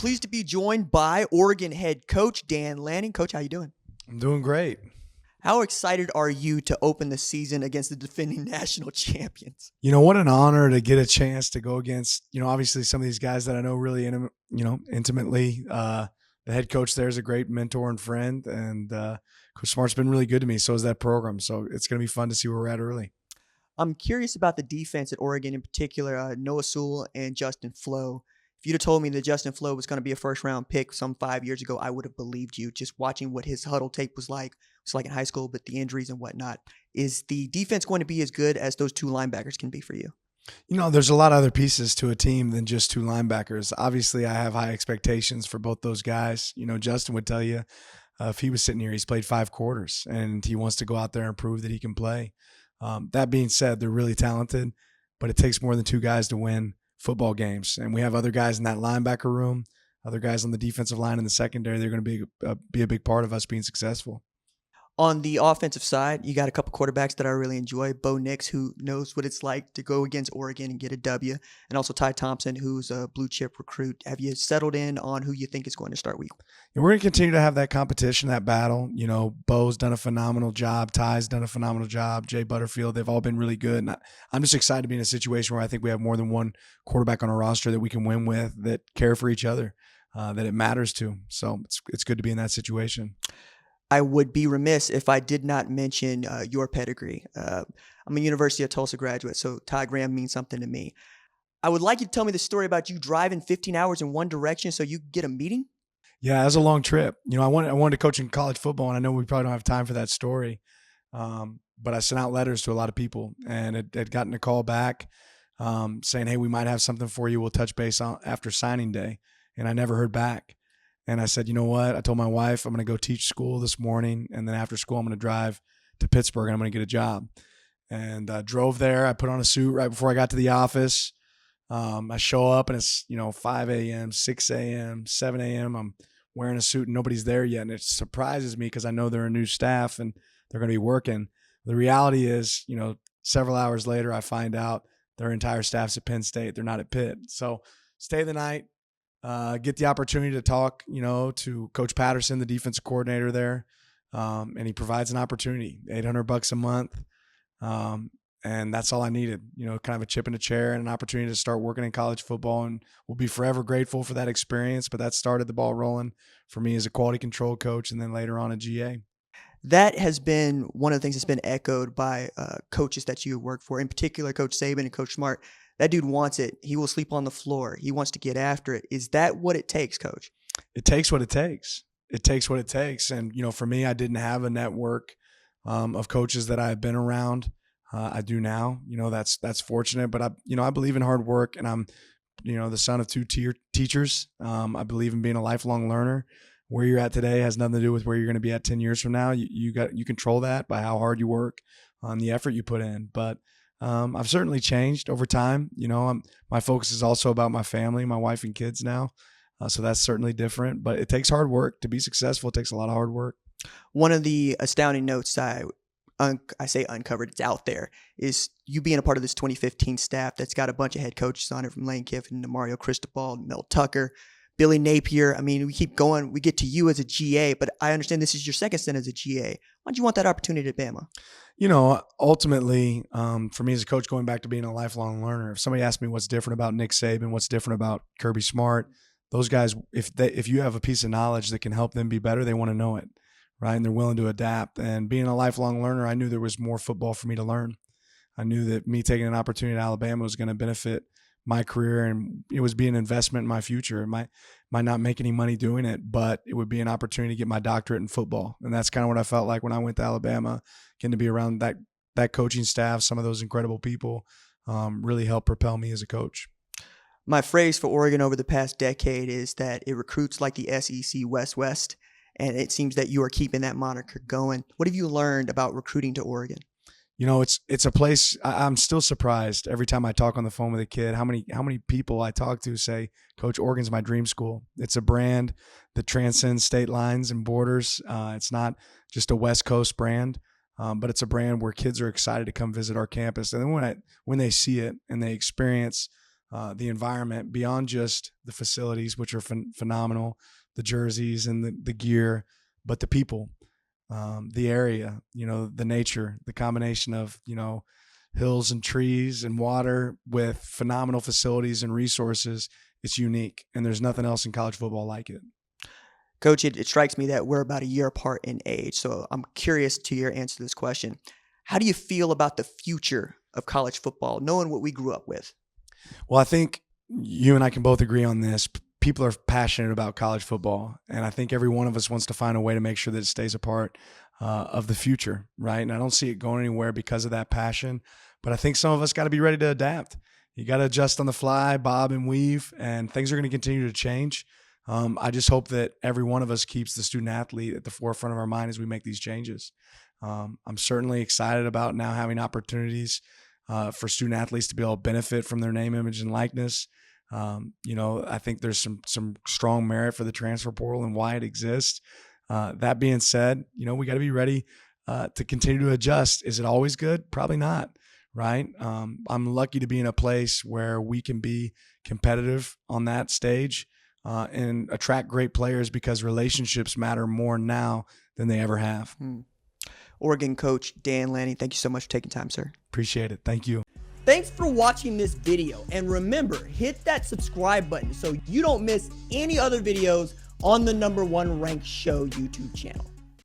Pleased to be joined by Oregon head coach Dan Lanning. Coach, how you doing? I'm doing great. How excited are you to open the season against the defending national champions? What an honor to get a chance to go against, obviously some of these guys that I know really, intimately. The head coach there is a great mentor and friend, and Coach Smart's been really good to me. So is that program. So it's going to be fun to see where we're at early. I'm curious about the defense at Oregon, in particular, Noah Sewell and Justin Flo. If you'd have told me that Justin Flo was going to be a first-round pick some 5 years ago, I would have believed you. Just watching what his huddle tape was like. It's like in high school, but the injuries and whatnot. Is the defense going to be as good as those two linebackers can be for you? There's a lot of other pieces to a team than just two linebackers. Obviously, I have high expectations for both those guys. Justin would tell you if he was sitting here, he's played 5 quarters, and he wants to go out there and prove that he can play. That being said, they're really talented, but it takes more than two guys to win football games. And we have other guys in that linebacker room, other guys on the defensive line in the secondary. They're going to be a big part of us being successful. On the offensive side, you got a couple quarterbacks that I really enjoy. Bo Nix, who knows what it's like to go against Oregon and get a W, and also Ty Thompson, who's a blue chip recruit. Have you settled in on who you think is going to start week? And we're going to continue to have that competition, that battle. Bo's done a phenomenal job. Ty's done a phenomenal job. Jay Butterfield, they've all been really good. And I'm just excited to be in a situation where I think we have more than one quarterback on our roster that we can win with, that care for each other, that it matters to. So it's good to be in that situation. I would be remiss if I did not mention your pedigree. I'm a University of Tulsa graduate, so Ty Graham means something to me. I would like you to tell me the story about you driving 15 hours in one direction so you could get a meeting. Yeah, it was a long trip. I wanted to coach in college football, and I know we probably don't have time for that story. But I sent out letters to a lot of people, and had gotten a call back saying, hey, we might have something for you. We'll touch base on after signing day. And I never heard back. And I said, you know what? I told my wife I'm going to go teach school this morning, and then after school I'm going to drive to Pittsburgh and I'm going to get a job. And I drove there. I put on a suit right before I got to the office. I show up and it's 5 a.m., 6 a.m., 7 a.m. I'm wearing a suit and nobody's there yet, and it surprises me because I know they're a new staff and they're going to be working. The reality is, several hours later I find out their entire staff's at Penn State. They're not at Pitt. So stay the night. Get the opportunity to talk, to Coach Patterson, the defensive coordinator there, and he provides an opportunity, $800 a month, and that's all I needed. Kind of a chip in a chair and an opportunity to start working in college football, and we'll be forever grateful for that experience. But that started the ball rolling for me as a quality control coach, and then later on a GA. That has been one of the things that's been echoed by coaches that you work for, in particular Coach Saban and Coach Smart. That dude wants it. He will sleep on the floor. He wants to get after it. Is that what it takes, Coach? It takes what it takes. It takes what it takes. And, for me, I didn't have a network of coaches that I have been around. I do now. That's fortunate. But, I believe in hard work, and I'm, the son of two teachers. I believe in being a lifelong learner. Where you're at today has nothing to do with where you're going to be at 10 years from now. You control that by how hard you work, the effort you put in. But I've certainly changed over time. My focus is also about my family, my wife and kids now. So that's certainly different, but it takes hard work to be successful. It takes a lot of hard work. One of the astounding notes I say uncovered, it's out there, is you being a part of this 2015 staff that's got a bunch of head coaches on it, from Lane Kiffin to Mario Cristobal, Mel Tucker, Billy Napier. I mean, we keep going. We get to you as a GA, but I understand this is your second stint as a GA. Why'd you want that opportunity at Bama? Ultimately, for me as a coach, going back to being a lifelong learner, if somebody asked me what's different about Nick Saban, what's different about Kirby Smart, those guys, if you have a piece of knowledge that can help them be better, they want to know it, right? And they're willing to adapt. And being a lifelong learner, I knew there was more football for me to learn. I knew that me taking an opportunity at Alabama was going to benefit my career, and it was be an investment in my future. It might not make any money doing it, but it would be an opportunity to get my doctorate in football. And that's kind of what I felt like when I went to Alabama, getting to be around that coaching staff, some of those incredible people, really helped propel me as a coach. My phrase for Oregon over the past decade is that it recruits like the SEC West, and it seems that you are keeping that moniker going. What have you learned about recruiting to Oregon? It's a place. I'm still surprised every time I talk on the phone with a kid how many people I talk to say, Coach, Oregon's my dream school. It's a brand that transcends state lines and borders. It's not just a West Coast brand, but it's a brand where kids are excited to come visit our campus. And then when they see it and they experience the environment beyond just the facilities, which are phenomenal, the jerseys and the gear, but the people, the area, the nature, the combination of, hills and trees and water with phenomenal facilities and resources. It's unique, and there's nothing else in college football like it. Coach, it strikes me that we're about a year apart in age, so I'm curious to your answer to this question. How do you feel about the future of college football, knowing what we grew up with? Well, I think you and I can both agree on this. People are passionate about college football, and I think every one of us wants to find a way to make sure that it stays a part of the future, right? And I don't see it going anywhere because of that passion, but I think some of us got to be ready to adapt. You got to adjust on the fly, bob and weave, and things are going to continue to change. I just hope that every one of us keeps the student athlete at the forefront of our mind as we make these changes. I'm certainly excited about now having opportunities for student athletes to be able to benefit from their name, image, and likeness. I think there's some strong merit for the transfer portal and why it exists. That being said, we got to be ready to continue to adjust. Is it always good? Probably not, right? I'm lucky to be in a place where we can be competitive on that stage and attract great players because relationships matter more now than they ever have. Oregon coach Dan Lanning, thank you so much for taking time, sir. Appreciate it. Thank you. Thanks for watching this video, and remember, hit that subscribe button so you don't miss any other videos on the #1 ranked show YouTube channel.